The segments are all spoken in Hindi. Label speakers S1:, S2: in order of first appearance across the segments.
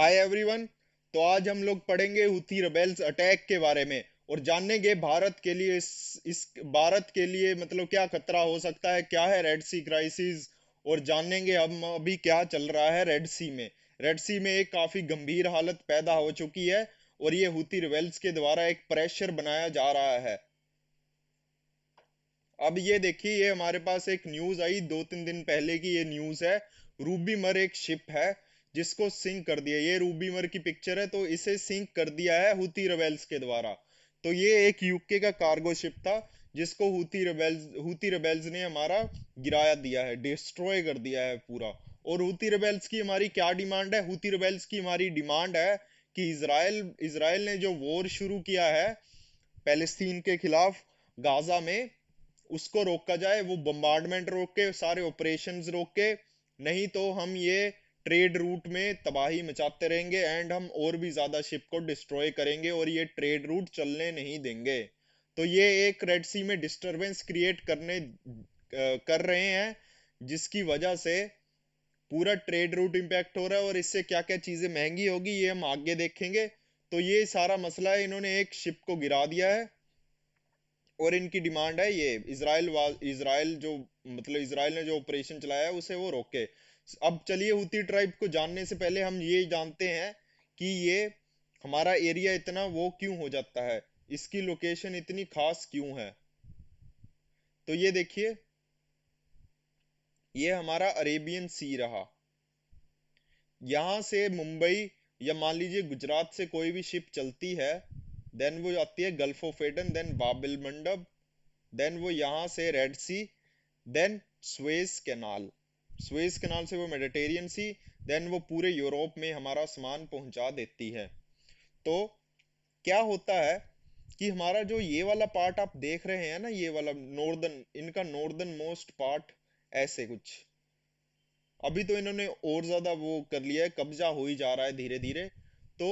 S1: Hi everyone. तो आज हम लोग पढ़ेंगे हुथी रेबेल्स अटैक के बारे में और जानेंगे भारत के लिए इस भारत के लिए मतलब क्या खतरा हो सकता है, क्या है रेड सी क्राइसिस। और जानेंगे हम अभी क्या चल रहा है रेड सी में। रेड सी में एक काफी गंभीर हालत पैदा हो चुकी है और ये हुथी रेबेल्स के द्वारा एक प्रेशर बनाया जा रहा है। अब ये देखिए, ये हमारे पास एक न्यूज आई 2-3 दिन पहले की ये न्यूज है। रूबी मर एक शिप है जिसको सिंक कर दिया। ये रूबी मर की पिक्चर है, तो इसे सिंक कर दिया है हुती रेबेल्स के द्वारा। तो ये एक यूके का कार्गो शिप था जिसको हुती रेबेल्स ने हमारा गिराया दिया है, डिस्ट्रॉय कर दिया है पूरा। और हुती रेबेल्स की हमारी क्या डिमांड है? हुती रेबेल्स की हमारी डिमांड है कि इजराइल इजराइल ने जो वॉर शुरू किया है पैलेस्तीन के खिलाफ गाजा में, उसको रोका जाए। वो बम्बार्डमेंट रोक के, सारे ऑपरेशंस रोक के, नहीं तो हम ये ट्रेड रूट में तबाही मचाते रहेंगे एंड हम और भी ज्यादा शिप को डिस्ट्रॉय करेंगे और ये ट्रेड रूट चलने नहीं देंगे। तो ये एक रेड सी में डिस्टरबेंस क्रिएट कर रहे हैं, जिसकी वजह से पूरा ट्रेड रूट इम्पैक्ट हो रहा है और इससे क्या क्या चीजें महंगी होगी ये हम आगे देखेंगे। तो ये सारा मसला है, इन्होंने एक शिप को गिरा दिया है और इनकी डिमांड है ये इजराइल जो मतलब इजराइल ने जो ऑपरेशन चलाया है उसे वो रोके। अब चलिए, हुती ट्राइब को जानने से पहले हम ये जानते हैं कि ये हमारा एरिया इतना वो क्यों हो जाता है, इसकी लोकेशन इतनी खास क्यों है। तो ये देखिए, ये हमारा अरेबियन सी रहा। यहाँ से मुंबई या मान लीजिए गुजरात से कोई भी शिप चलती है, देन वो आती है gulf of Aden, then Bab el Mandeb, then वो यहाँ से red sea, then Suez canal से वो मेडिटेरियन सी, देन वो पूरे यूरोप में हमारा सामान पहुंचा देती है। तो क्या होता है कि हमारा जो ये वाला पार्ट आप देख रहे हैं ना, ये वाला नॉर्दर्न, इनका नॉर्दर्न मोस्ट पार्ट ऐसे कुछ, अभी तो इन्होंने और ज्यादा वो कर लिया है, कब्जा हो ही जा रहा है धीरे धीरे। तो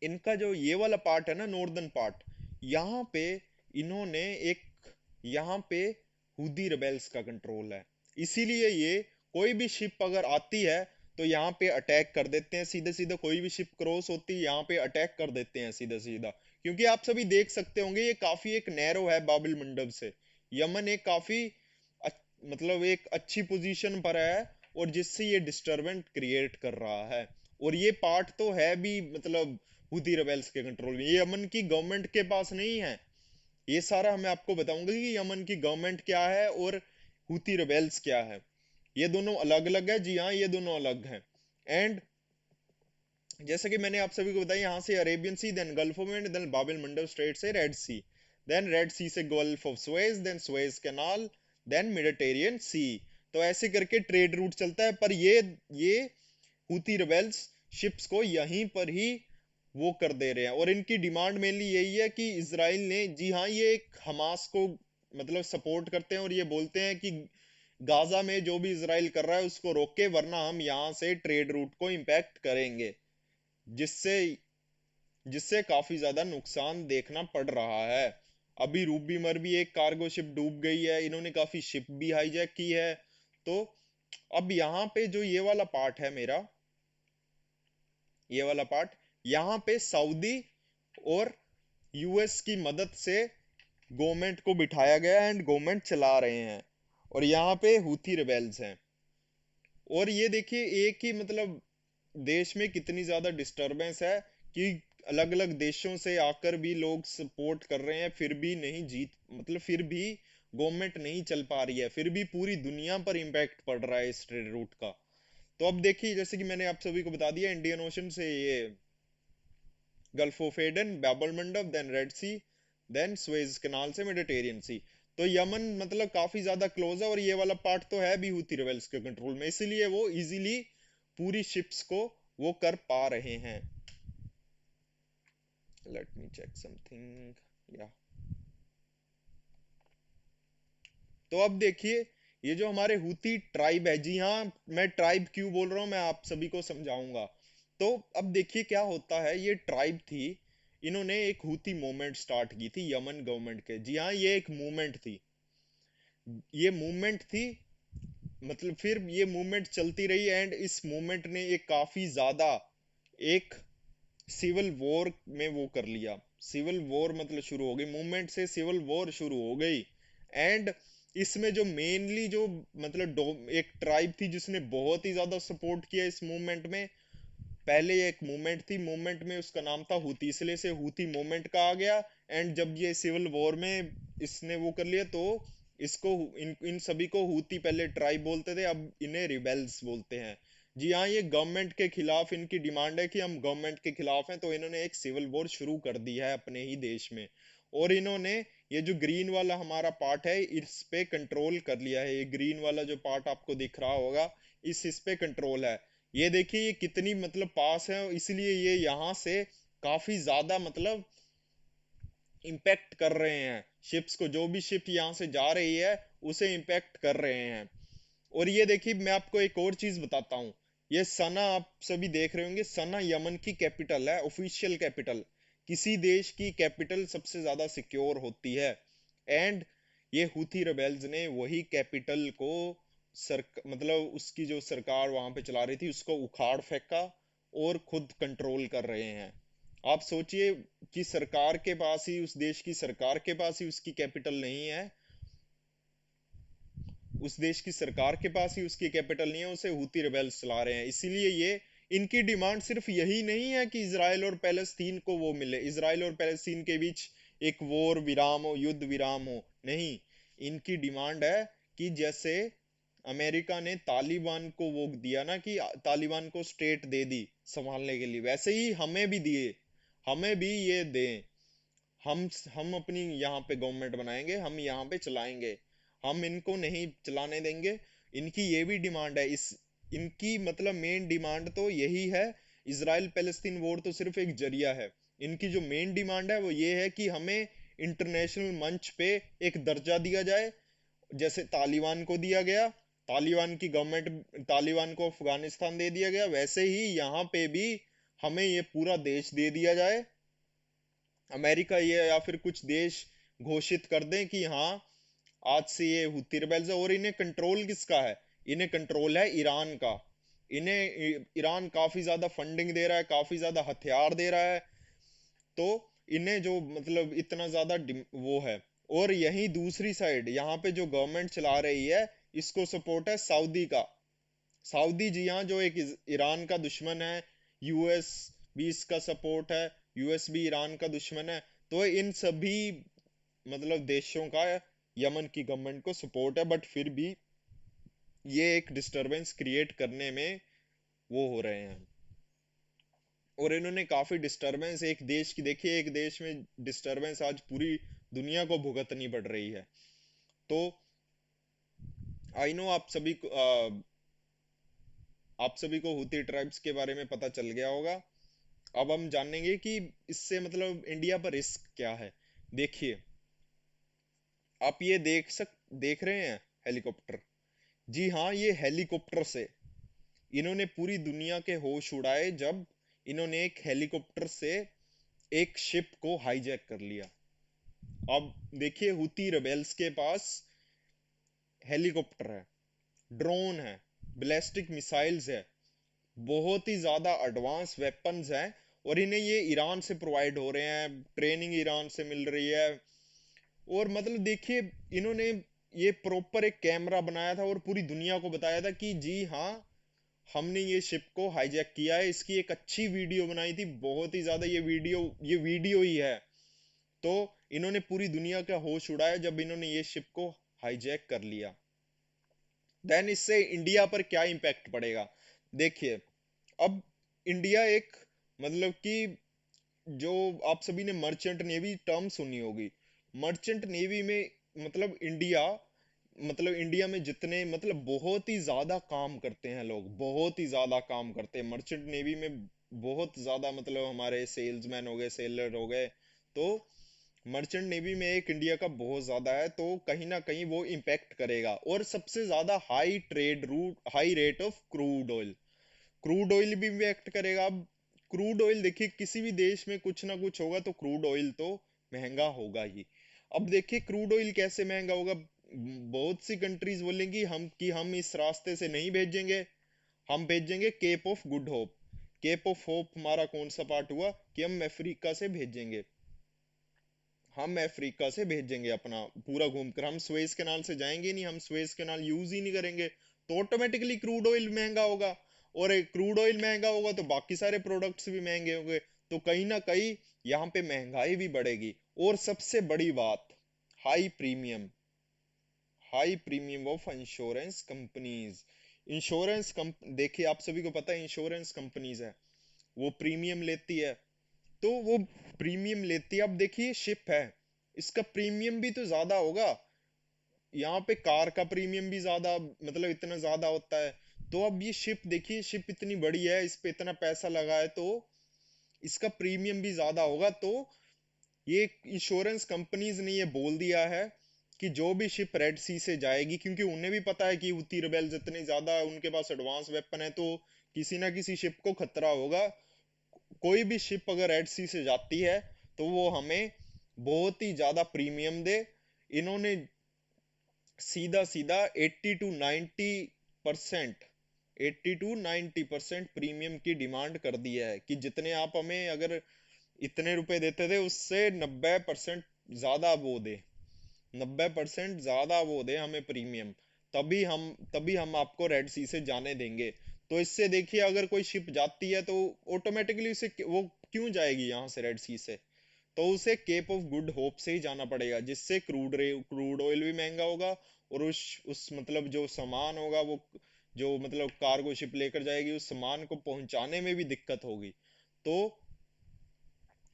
S1: इनका जो ये वाला पार्ट है ना, नॉर्दर्न पार्ट, यहाँ पे इन्होंने एक, यहाँ पे हुदी रेबेल्स का कंट्रोल है। इसीलिए ये कोई भी शिप अगर आती है तो यहाँ पे अटैक कर देते हैं सीधे सीधे। कोई भी शिप क्रॉस होती है यहाँ पे अटैक कर देते हैं सीधा सीधा। क्योंकि आप सभी देख सकते होंगे ये काफी एक नैरो है बाबिल मंडब से। यमन एक काफी मतलब एक अच्छी पोजीशन पर है और जिससे ये डिस्टरबेंस क्रिएट कर रहा है। और ये पार्ट तो है भी मतलब हुती रेबेल्स के कंट्रोल में, ये यमन की गवर्नमेंट के पास नहीं है। ये सारा मैं आपको बताऊंगा कि यमन की गवर्नमेंट क्या है और हुती रेबेल्स क्या है। ये दोनों अलग अलग है, जी हाँ, ये दोनों अलग हैं। एंड जैसा कि मैंने आप सभी को बताया, यहाँ से Arabian sea, then gulf of मेड, देन बाबिल मंडब स्ट्रेट से red sea, then red sea से gulf of Suez, then Suez canal, then Mediterranean sea. तो ऐसे करके ट्रेड रूट चलता है। पर ये हूती रेबेल्स शिप्स को यहीं पर ही वो कर दे रहे हैं और इनकी डिमांड मेनली यही है कि इसराइल ने, जी हाँ, ये एक हमास को मतलब सपोर्ट करते हैं और ये बोलते हैं कि गाजा में जो भी इसराइल कर रहा है उसको रोके, वरना हम यहाँ से ट्रेड रूट को इम्पैक्ट करेंगे, जिससे जिससे काफी ज्यादा नुकसान देखना पड़ रहा है। अभी रूबी मर भी एक कार्गो शिप डूब गई है, इन्होंने काफी शिप भी हाईजैक की है। तो अब यहाँ पे जो ये वाला पार्ट है मेरा, ये वाला पार्ट, यहाँ पे सऊदी और यूएस की मदद से गवर्नमेंट को बिठाया गया एंड गवर्नमेंट चला रहे हैं। और यहाँ पे हुथी रिबेल्स हैं। और ये देखिए, एक ही मतलब देश में कितनी ज्यादा डिस्टरबेंस है कि अलग अलग देशों से आकर भी लोग सपोर्ट कर रहे हैं, फिर भी नहीं जीत, मतलब फिर भी गवर्नमेंट नहीं चल पा रही है, फिर भी पूरी दुनिया पर इम्पैक्ट पड़ रहा है इस ट्रेड रूट का। तो अब देखिए, जैसे कि मैंने आप सभी को बता दिया, इंडियन ओशन से ये गल्फ ऑफ एडन, बाबल मंडप, then red sea, then Suez कनाल से मेडिटेरियन सी। तो यमन मतलब काफी ज्यादा क्लोज है और ये वाला पार्ट तो है भी हुती रेबेल्स के कंट्रोल में, इसीलिए वो इजीली पूरी शिप्स को वो कर पा रहे हैं। लेट मी चेक समथिंग या। तो अब देखिए, ये जो हमारे हुती ट्राइब है, जी हाँ, मैं ट्राइब क्यों बोल रहा हूँ मैं आप सभी को समझाऊंगा। तो अब देखिए क्या होता है, ये ट्राइब थी, इन्होंने एक हुती मूवमेंट स्टार्ट की थी यमन गवर्नमेंट के। जी हाँ, ये एक मूवमेंट थी, ये मूवमेंट थी मतलब फिर ये मूवमेंट चलती रही, एंड इस मूवमेंट ने एक काफी ज्यादा एक सिविल वॉर में वो कर लिया। सिविल वॉर मतलब शुरू हो गई, मूवमेंट से सिविल वॉर शुरू हो गई। एंड इसमें जो मेनली जो मतलब एक ट्राइब थी जिसने बहुत ही ज्यादा सपोर्ट किया इस मूवमेंट में। पहले ये एक मूवमेंट थी, मूवमेंट में उसका नाम था हूती, इसलिए से हूती मूवमेंट कहा गया। एंड जब ये सिविल वॉर में इसने वो कर लिया, तो इसको इन इन सभी को हूती पहले ट्राइब बोलते थे, अब इन्हें रिबेल्स बोलते हैं। जी हाँ, ये गवर्नमेंट के खिलाफ इनकी डिमांड है कि हम गवर्नमेंट के खिलाफ हैं, तो इन्होंने एक सिविल वॉर शुरू कर दी है अपने ही देश में। और इन्होंने ये जो ग्रीन वाला हमारा पार्ट है इस पे कंट्रोल कर लिया है। ये ग्रीन वाला जो पार्ट आपको दिख रहा होगा, इस पे कंट्रोल है। ये देखिए ये कितनी मतलब पास है, इसलिए ये यहाँ से काफी ज्यादा मतलब इम्पैक्ट कर रहे हैं शिप्स को। जो भी शिप यहाँ से जा रही है उसे इम्पैक्ट कर रहे हैं। और ये देखिए मैं आपको एक और चीज बताता हूँ। ये सना आप सभी देख रहे होंगे, सना यमन की कैपिटल है, ऑफिशियल कैपिटल। किसी देश की कैपिटल सबसे ज्यादा सिक्योर होती है। एंड ये हूथी रेबेल्स ने वही कैपिटल को मतलब उसकी जो सरकार वहां पे चला रही थी उसको उखाड़ फेंका और खुद कंट्रोल कर रहे हैं। आप सोचिए कि सरकार के पास ही, उस देश की सरकार के पास ही उसकी कैपिटल नहीं है, उस देश की सरकार के पास ही उसकी कैपिटल नहीं है, उसे हूती रिबेल्स चला रहे हैं। इसीलिए ये इनकी डिमांड सिर्फ यही नहीं है कि इसराइल और पैलेस्तीन को वो मिले, इसराइल और पैलेस्तीन के बीच एक वॉर विराम हो, युद्ध विराम हो, नहीं। इनकी डिमांड है कि जैसे अमेरिका ने तालिबान को वो दिया ना, कि तालिबान को स्टेट दे दी संभालने के लिए, वैसे ही हमें भी दिए, हमें भी ये दें। हम अपनी यहाँ पे गवर्नमेंट बनाएंगे, हम यहाँ पे चलाएंगे, हम इनको नहीं चलाने देंगे। इनकी ये भी डिमांड है। इस इनकी मतलब मेन डिमांड तो यही है। इसराइल पैलेस्तीन वॉर तो सिर्फ एक जरिया है। इनकी जो मेन डिमांड है वो ये है कि हमें इंटरनेशनल मंच पे एक दर्जा दिया जाए, जैसे तालिबान को दिया गया, तालिबान की गवर्नमेंट, तालिबान को अफगानिस्तान दे दिया गया, वैसे ही यहाँ पे भी हमें ये पूरा देश दे दिया जाए। अमेरिका ये या फिर कुछ देश घोषित कर दें कि हाँ आज से ये हुती रिबेल्स है। और इन्हें कंट्रोल किसका है? इन्हें कंट्रोल है ईरान का। इन्हें ईरान काफी ज्यादा फंडिंग दे रहा है, काफी ज्यादा हथियार दे रहा है। तो इन्हें जो मतलब इतना ज्यादा वो है। और यही दूसरी साइड यहाँ पे जो गवर्नमेंट चला रही है, इसको सपोर्ट है सऊदी का। सऊदी, जी हाँ, जो एक ईरान का दुश्मन है। यूएस भी इसका सपोर्ट है, यूएस भी ईरान का दुश्मन है। तो इन सभी मतलब देशों का यमन की गवर्नमेंट को सपोर्ट है, बट फिर भी ये एक डिस्टरबेंस क्रिएट करने में वो हो रहे हैं। और इन्होंने काफी डिस्टरबेंस एक देश की देखी है, एक देश में डिस्टरबेंस आज पूरी दुनिया को भुगतनी पड़ रही है। तो आई नो आप सभी को हुती ट्राइब्स के बारे में पता चल गया होगा। अब हम जानेंगे कि इससे मतलब इंडिया पर रिस्क क्या है। देखिए, आप ये देख रहे हैं हेलीकॉप्टर। जी हाँ, ये हेलीकॉप्टर से इन्होंने पूरी दुनिया के होश उड़ाए जब इन्होंने एक हेलीकॉप्टर से एक शिप को हाईजैक कर लिया। अब देखिए, हुती रेबेल्स के पास हेलीकॉप्टर है, ड्रोन है, बैलिस्टिक मिसाइल्स है, बहुत ही ज्यादा एडवांस वेपन्स हैं। और इन्हें ये ईरान से प्रोवाइड हो रहे हैं, ट्रेनिंग ईरान से मिल रही है। और मतलब देखिए, इन्होंने ये प्रॉपर एक कैमरा बनाया था और पूरी दुनिया को बताया था कि जी हाँ, हमने ये शिप को हाईजैक किया है। इसकी एक अच्छी वीडियो बनाई थी, बहुत ही ज्यादा। ये वीडियो ही है। तो इन्होंने पूरी दुनिया का होश उड़ाया जब इन्होंने ये शिप को हाईजैक कर लिया। देन इससे इंडिया पर क्या इम्पैक्ट पड़ेगा? देखिए, अब इंडिया एक मतलब कि जो आप सभी ने मर्चेंट नेवी टर्म सुनी होगी। मर्चेंट नेवी में मतलब इंडिया में जितने मतलब बहुत ही ज्यादा काम करते हैं लोग, बहुत ही ज्यादा काम करते हैं मर्चेंट नेवी में। बहुत ज्यादा मतलब हमारे सेल्समैन हो गए, सेलर हो गए। तो मर्चेंट नेवी में एक इंडिया का बहुत ज्यादा है, तो कहीं ना कहीं वो इम्पैक्ट करेगा। और सबसे ज्यादा high trade route, high rate of crude oil, crude oil भी इम्पैक्ट करेगा। अब क्रूड ऑयल देखिए, किसी भी देश में कुछ ना कुछ होगा तो क्रूड ऑयल तो महंगा होगा ही। अब देखिए क्रूड ऑयल कैसे महंगा होगा? बहुत सी कंट्रीज बोलेंगी हम इस रास्ते से नहीं भेजेंगे, हम भेजेंगे Cape of Good Hope. Cape of Hope हमारा कौन सा पार्ट हुआ कि हम अफ्रीका से भेजेंगे, हम अफ्रीका से भेजेंगे अपना पूरा घूमकर। हम स्वेज कैनाल से जाएंगे नहीं, हम स्वेज कैनाल यूज ही नहीं करेंगे, तो ऑटोमेटिकली क्रूड ऑयल महंगा होगा, और क्रूड ऑयल महंगा होगा तो बाकी सारे प्रोडक्ट्स भी महंगे होंगे, तो कहीं ना कहीं यहाँ पे महंगाई भी बढ़ेगी। और सबसे बड़ी बात, high premium, high premium of insurance companies. देखिए आप सभी को पता है इंश्योरेंस कंपनीज है, वो प्रीमियम लेती है, तो वो प्रीमियम लेती है। अब देखिए शिप है, इसका प्रीमियम भी तो ज्यादा होगा, यहाँ पे कार का प्रीमियम भी ज्यादा, मतलब इतना ज्यादा होता है। तो अब ये शिप देखिए, शिप इतनी बड़ी है, इस पे इतना पैसा लगा है, तो इसका प्रीमियम भी ज्यादा होगा। तो ये इंश्योरेंस कंपनीज ने ये बोल दिया है कि जो भी शिप रेड सी से जाएगी, क्योंकि उन्हें भी पता है कि हुती रिबेल्स इतने ज्यादा उनके पास एडवांस वेपन है, तो किसी ना किसी शिप को खतरा होगा। कोई भी शिप अगर रेड सी से जाती है तो वो हमें बहुत ही ज्यादा प्रीमियम दे। इन्होंने सीधा सीधा 80 to 90%, 80 to 90% प्रीमियम की डिमांड कर दिया है कि जितने आप हमें अगर इतने रुपए देते थे उससे 90% ज्यादा वो दे, 90% ज्यादा वो दे हमें प्रीमियम, तभी हम आपको रेड सी से जाने देंगे। तो इससे देखिए अगर कोई शिप जाती है तो ऑटोमेटिकली उसे वो क्यों जाएगी यहाँ से रेड सी से, तो उसे केप ऑफ गुड होप से ही जाना पड़ेगा, जिससे क्रूड ऑयल भी महंगा होगा, और उस मतलब जो सामान होगा वो, जो मतलब कार्गो शिप लेकर जाएगी उस सामान को पहुंचाने में भी दिक्कत होगी। तो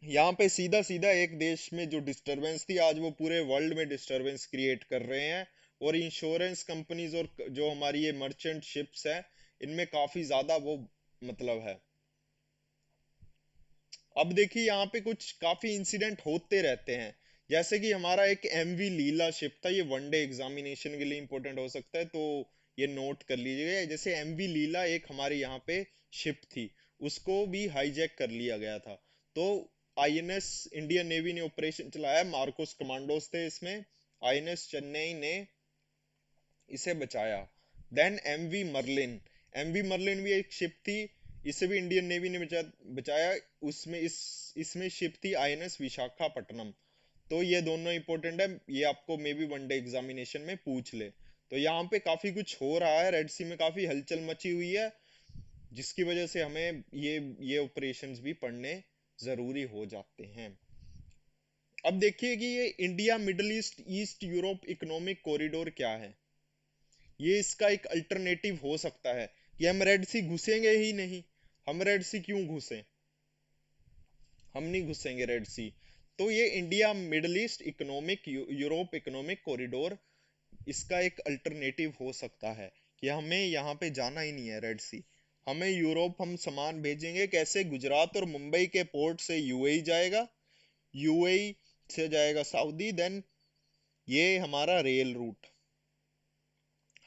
S1: यहाँ पे सीधा सीधा एक देश में जो डिस्टरबेंस थी आज वो पूरे वर्ल्ड में डिस्टरबेंस क्रिएट कर रहे हैं। और इंश्योरेंस कंपनीज और जो हमारी ये मर्चेंट शिप्स है, इनमें काफी ज्यादा वो मतलब है। अब देखिए यहाँ पे कुछ काफी इंसिडेंट होते रहते हैं, जैसे कि हमारा एक एमवी लीला शिप था, ये वनडे एग्जामिनेशन के लिए इंपॉर्टेंट हो सकता है, तो ये नोट कर लीजिएगा। जैसे एमवी लीला एक हमारे यहाँ पे शिप थी, उसको भी हाईजैक कर लिया गया था। तो आईएनएस इंडियन नेवी ने ऑपरेशन चलाया, मार्कोस कमांडोज थे इसमें, आईएनएस चेन्नई ने इसे बचाया। Then MV Merlin, MV Merlin भी एक शिप थी, इसे भी इंडियन नेवी ने बचाया। उसमें इसमें शिप थी आईएनएस विशाखापट्टनम। तो ये दोनों इंपॉर्टेंट है, ये आपको मे बी वनडे एग्जामिनेशन में पूछ ले। तो यहाँ पे काफी कुछ हो रहा है, रेड सी में काफी हलचल मची हुई है, जिसकी वजह से हमें ये ऑपरेशंस भी पढ़ने जरूरी हो जाते हैं। अब देखिए कि ये India middle east east Europe economic corridor क्या है। ये इसका एक अल्टरनेटिव हो सकता है कि हम रेड सी घुसेंगे ही नहीं। हम रेड सी क्यों घुसें, हम नहीं घुसेंगे रेड सी। तो ये India middle east economic Europe economic corridor, इसका एक अल्टरनेटिव हो सकता है कि हमें यहाँ पे जाना ही नहीं है रेड सी। हमें यूरोप, हम सामान भेजेंगे कैसे, गुजरात और मुंबई के पोर्ट से यूएई जाएगा, यूएई से जाएगा सऊदी, देन ये हमारा रेल रूट,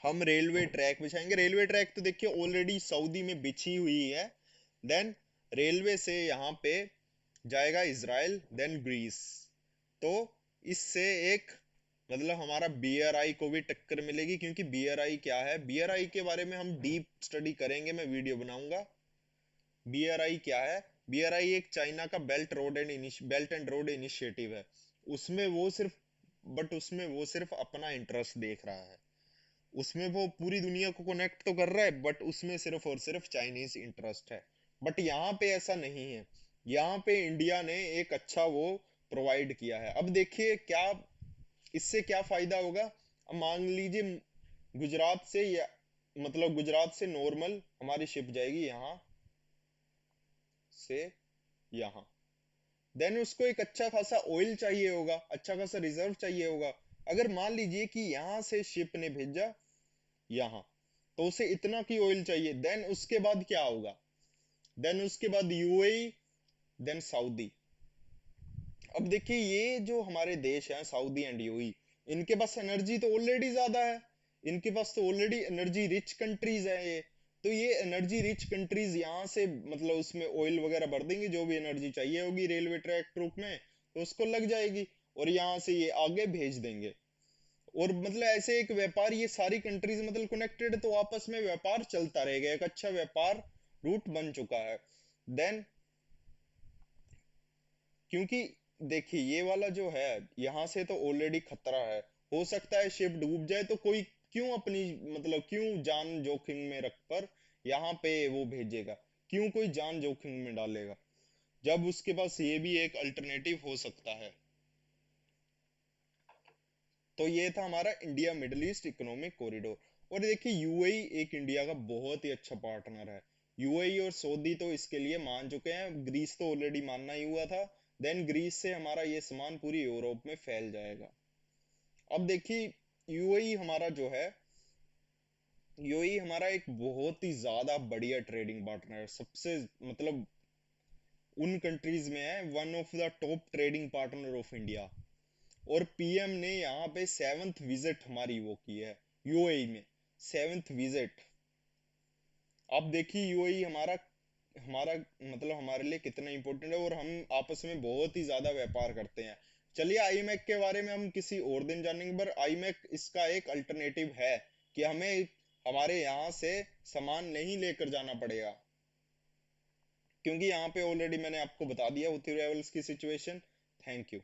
S1: हम रेलवे ट्रैक बिछाएंगे। रेलवे ट्रैक तो देखिए ऑलरेडी सऊदी में बिछी हुई है। देन रेलवे से यहाँ पे जाएगा इजराइल, देन ग्रीस। तो इससे एक मतलब हमारा बीआरआई को भी टक्कर मिलेगी, क्योंकि बीआरआई क्या है, बीआरआई के बारे में हम डीप स्टडी करेंगे, मैं वीडियो बनाऊंगा। बीआरआई क्या है, बीआरआई एक चाइना का बेल्ट एंड रोड इनिशिएटिव है। उसमें वो सिर्फ उसमें वो सिर्फ अपना इंटरेस्ट देख रहा है, उसमें वो पूरी दुनिया को कनेक्ट तो कर रहा है, बट उसमें सिर्फ और सिर्फ चाइनीज इंटरेस्ट है। बट यहाँ पे ऐसा नहीं है, यहाँ पे इंडिया ने एक अच्छा वो प्रोवाइड किया है। अब देखिए क्या इससे क्या फायदा होगा। अब मान लीजिए गुजरात से या मतलब गुजरात से नॉर्मल हमारी शिप जाएगी यहाँ से यहाँ, देन उसको एक अच्छा खासा ऑयल चाहिए होगा, अच्छा खासा रिजर्व चाहिए होगा। अगर मान लीजिए कि यहाँ से शिप ने भेजा यहाँ, तो उसे इतना की ऑयल चाहिए, देन उसके बाद क्या होगा, देन उसके बाद यूएई, देन सऊदी। अब देखिए ये जो हमारे देश हैं सऊदी एंड यूएई, इनके पास एनर्जी तो ऑलरेडी ज्यादा है, इनके पास तो ऑलरेडी एनर्जी रिच कंट्रीज है ये। तो ये एनर्जी रिच कंट्रीज यहाँ से मतलब उसमें ऑयल वगैरह भर देंगे, जो भी एनर्जी चाहिए होगी रेलवे ट्रैक ट्रूप में, तो उसको लग जाएगी, और यहाँ से ये आगे भेज देंगे। और मतलब ऐसे एक व्यापार, ये सारी कंट्रीज मतलब कनेक्टेड, तो आपस में व्यापार चलता रहेगा, एक अच्छा व्यापार रूट बन चुका है। देन क्योंकि देखिए ये वाला जो है, यहाँ से तो ऑलरेडी खतरा है, हो सकता है शिप डूब जाए, तो कोई क्यों अपनी मतलब क्यों जान जोखिम में रख कर यहाँ पे वो भेजेगा, क्यों कोई जान जोखिम में डालेगा, जब उसके पास ये भी एक अल्टरनेटिव हो सकता है। तो ये था हमारा India middle east economic corridor. और देखिए यूएई एक इंडिया का बहुत ही अच्छा पार्टनर है। यूएई और सऊदी तो इसके लिए मान चुके हैं, ग्रीस तो ऑलरेडी मानना ही हुआ था। देन ग्रीस से हमारा ये सामान पूरी यूरोप में फैल जाएगा। अब देखिए यूएई हमारा जो है, यूएई हमारा एक बहुत ही ज्यादा बढ़िया ट्रेडिंग पार्टनर है, सबसे मतलब उन कंट्रीज में है one of the top trading partner of India. और पीएम ने यहाँ पे 7th विजिट हमारी वो की है यूएई में, 7th विजिट। आप देखिए यूएई हमारा हमारा मतलब हमारे लिए कितना इंपॉर्टेंट है, और हम आपस में बहुत ही ज्यादा व्यापार करते हैं। चलिए आईमैक के बारे में हम किसी और दिन जानेंगे, पर आईमैक इसका एक अल्टरनेटिव है कि हमें हमारे यहाँ से सामान नहीं लेकर जाना पड़ेगा, क्योंकि यहाँ पे ऑलरेडी मैंने आपको बता दिया उतरी लेवल्स की सिचुएशन। Thank you.